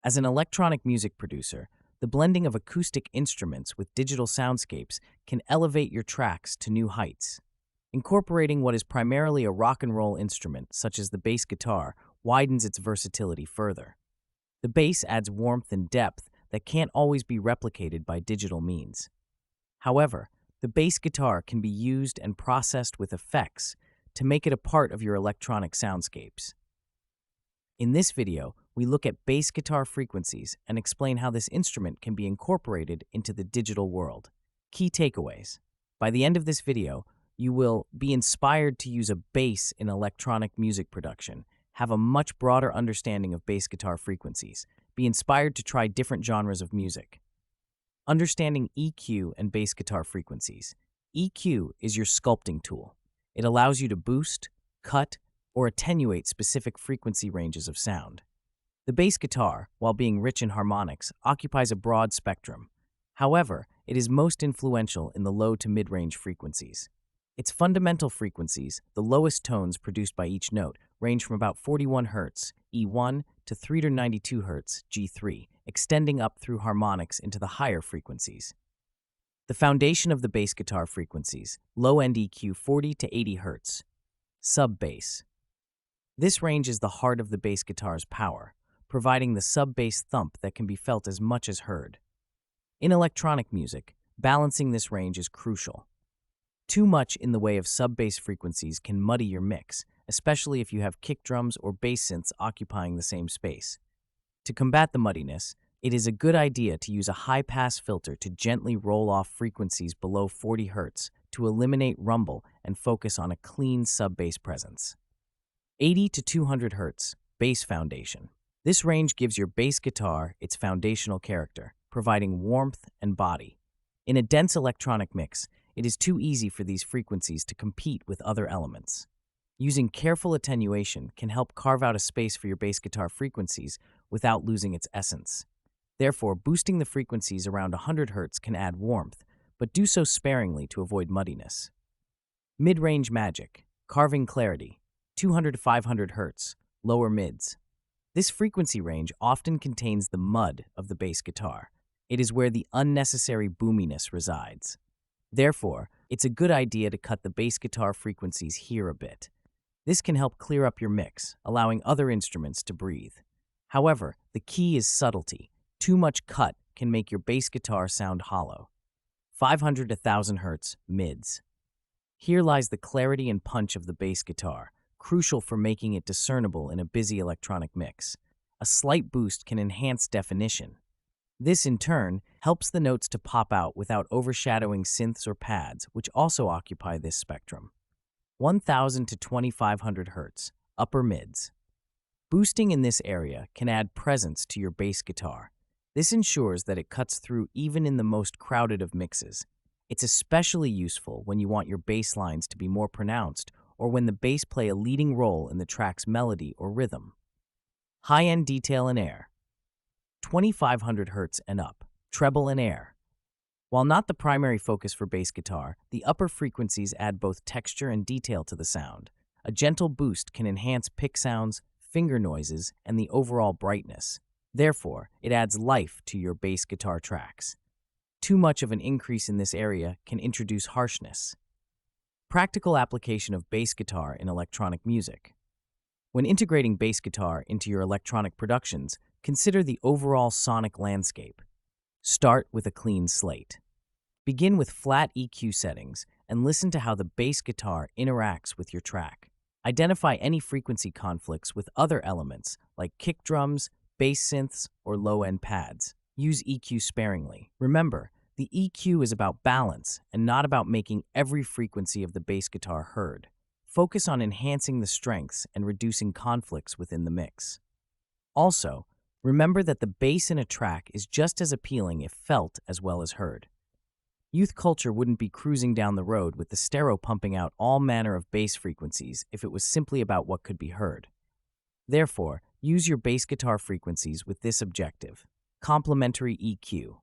As an electronic music producer, the blending of acoustic instruments with digital soundscapes can elevate your tracks to new heights. Incorporating what is primarily a rock and roll instrument, such as the bass guitar, widens its versatility further. The bass adds warmth and depth that can't always be replicated by digital means. However, the bass guitar can be used and processed with effects to make it a part of your electronic soundscapes. In this video, we look at bass guitar frequencies and explain how this instrument can be incorporated into the digital world. Key takeaways. By the end of this video, you will be inspired to use a bass in electronic music production, have a much broader understanding of bass guitar frequencies, be inspired to try different genres of music. Understanding EQ and bass guitar frequencies. EQ is your sculpting tool. It allows you to boost, cut, or attenuate specific frequency ranges of sound. The bass guitar, while being rich in harmonics, occupies a broad spectrum. However, it is most influential in the low to mid-range frequencies. Its fundamental frequencies, the lowest tones produced by each note, range from about 41 Hz, E1, to 392 Hz, G3, extending up through harmonics into the higher frequencies. The foundation of the bass guitar frequencies, low-end EQ 40 to 80 Hz. Sub-bass. This range is the heart of the bass guitar's power, providing the sub-bass thump that can be felt as much as heard. In electronic music, balancing this range is crucial. Too much in the way of sub-bass frequencies can muddy your mix, especially if you have kick drums or bass synths occupying the same space. To combat the muddiness, it is a good idea to use a high-pass filter to gently roll off frequencies below 40 Hz to eliminate rumble and focus on a clean sub-bass presence. 80 to 200 Hz, bass foundation. This range gives your bass guitar its foundational character, providing warmth and body. In a dense electronic mix, it is too easy for these frequencies to compete with other elements. Using careful attenuation can help carve out a space for your bass guitar frequencies without losing its essence. Therefore, boosting the frequencies around 100 Hz can add warmth, but do so sparingly to avoid muddiness. Mid-range magic, carving clarity, 200 to 500 Hz, lower mids. This frequency range often contains the mud of the bass guitar. It is where the unnecessary boominess resides. Therefore, it's a good idea to cut the bass guitar frequencies here a bit. This can help clear up your mix, allowing other instruments to breathe. However, the key is subtlety. Too much cut can make your bass guitar sound hollow. 500 to 1000 Hz, mids. Here lies the clarity and punch of the bass guitar, crucial for making it discernible in a busy electronic mix. A slight boost can enhance definition. This, in turn, helps the notes to pop out without overshadowing synths or pads, which also occupy this spectrum. 1000 to 2500 Hz, upper mids. Boosting in this area can add presence to your bass guitar. This ensures that it cuts through even in the most crowded of mixes. It's especially useful when you want your bass lines to be more pronounced or when the bass play a leading role in the track's melody or rhythm. High-end detail and air. 2500 Hz and up, treble and air. While not the primary focus for bass guitar, the upper frequencies add both texture and detail to the sound. A gentle boost can enhance pick sounds, finger noises, and the overall brightness. Therefore, it adds life to your bass guitar tracks. Too much of an increase in this area can introduce harshness. Practical application of bass guitar in electronic music. When integrating bass guitar into your electronic productions, consider the overall sonic landscape. Start with a clean slate. Begin with flat EQ settings and listen to how the bass guitar interacts with your track. Identify any frequency conflicts with other elements like kick drums, bass synths, or low-end pads. Use EQ sparingly. Remember, the EQ is about balance and not about making every frequency of the bass guitar heard. Focus on enhancing the strengths and reducing conflicts within the mix. Also, remember that the bass in a track is just as appealing if felt as well as heard. Youth culture wouldn't be cruising down the road with the stereo pumping out all manner of bass frequencies if it was simply about what could be heard. Therefore, use your bass guitar frequencies with this objective: complementary EQ.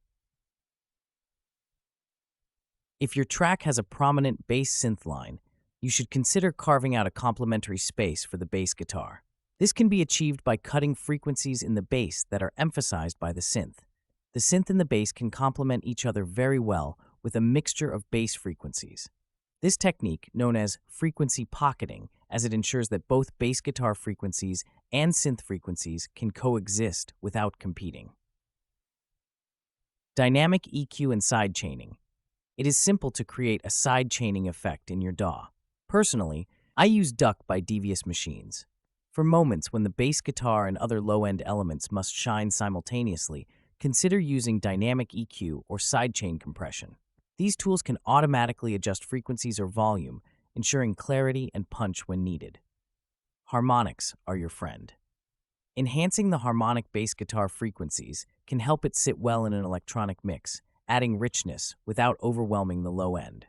If your track has a prominent bass synth line, you should consider carving out a complementary space for the bass guitar. This can be achieved by cutting frequencies in the bass that are emphasized by the synth. The synth and the bass can complement each other very well with a mixture of bass frequencies. This technique, known as frequency pocketing, as it ensures that both bass guitar frequencies and synth frequencies can coexist without competing. Dynamic EQ and sidechaining. It is simple to create a sidechaining effect in your DAW. Personally, I use Duck by Devious Machines. For moments when the bass guitar and other low-end elements must shine simultaneously, consider using dynamic EQ or sidechain compression. These tools can automatically adjust frequencies or volume, ensuring clarity and punch when needed. Harmonics are your friend. Enhancing the harmonic bass guitar frequencies can help it sit well in an electronic mix, adding richness without overwhelming the low end.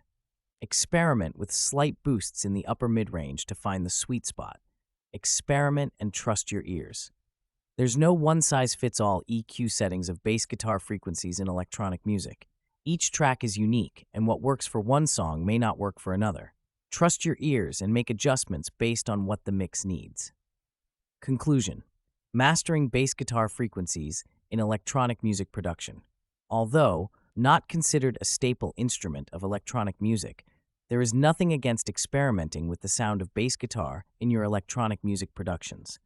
Experiment with slight boosts in the upper mid-range to find the sweet spot. Experiment and trust your ears. There's no one-size-fits-all EQ settings of bass guitar frequencies in electronic music. Each track is unique, and what works for one song may not work for another. Trust your ears and make adjustments based on what the mix needs. Conclusion: mastering bass guitar frequencies in electronic music production. Although not considered a staple instrument of electronic music, there is nothing against experimenting with the sound of bass guitar in your electronic music productions.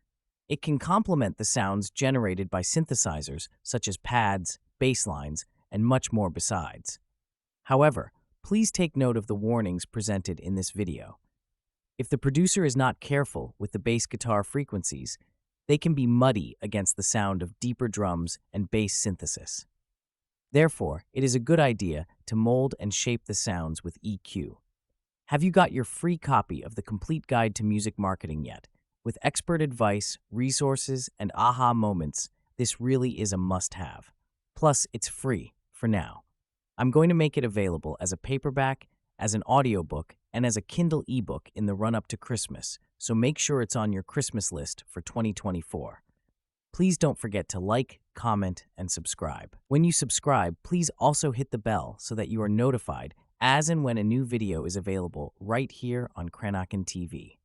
It can complement the sounds generated by synthesizers such as pads, basslines, and much more besides. However, please take note of the warnings presented in this video. If the producer is not careful with the bass guitar frequencies, they can be muddy against the sound of deeper drums and bass synthesis. Therefore, it is a good idea to mold and shape the sounds with EQ. Have you got your free copy of the Complete Guide to Music Marketing yet? With expert advice, resources, and aha moments, this really is a must-have. Plus, it's free for now. I'm going to make it available as a paperback, as an audiobook, and as a Kindle ebook in the run-up to Christmas, so make sure it's on your Christmas list for 2024. Please don't forget to like, comment, and subscribe. When you subscribe, please also hit the bell so that you are notified as and when a new video is available right here on Kranaken TV.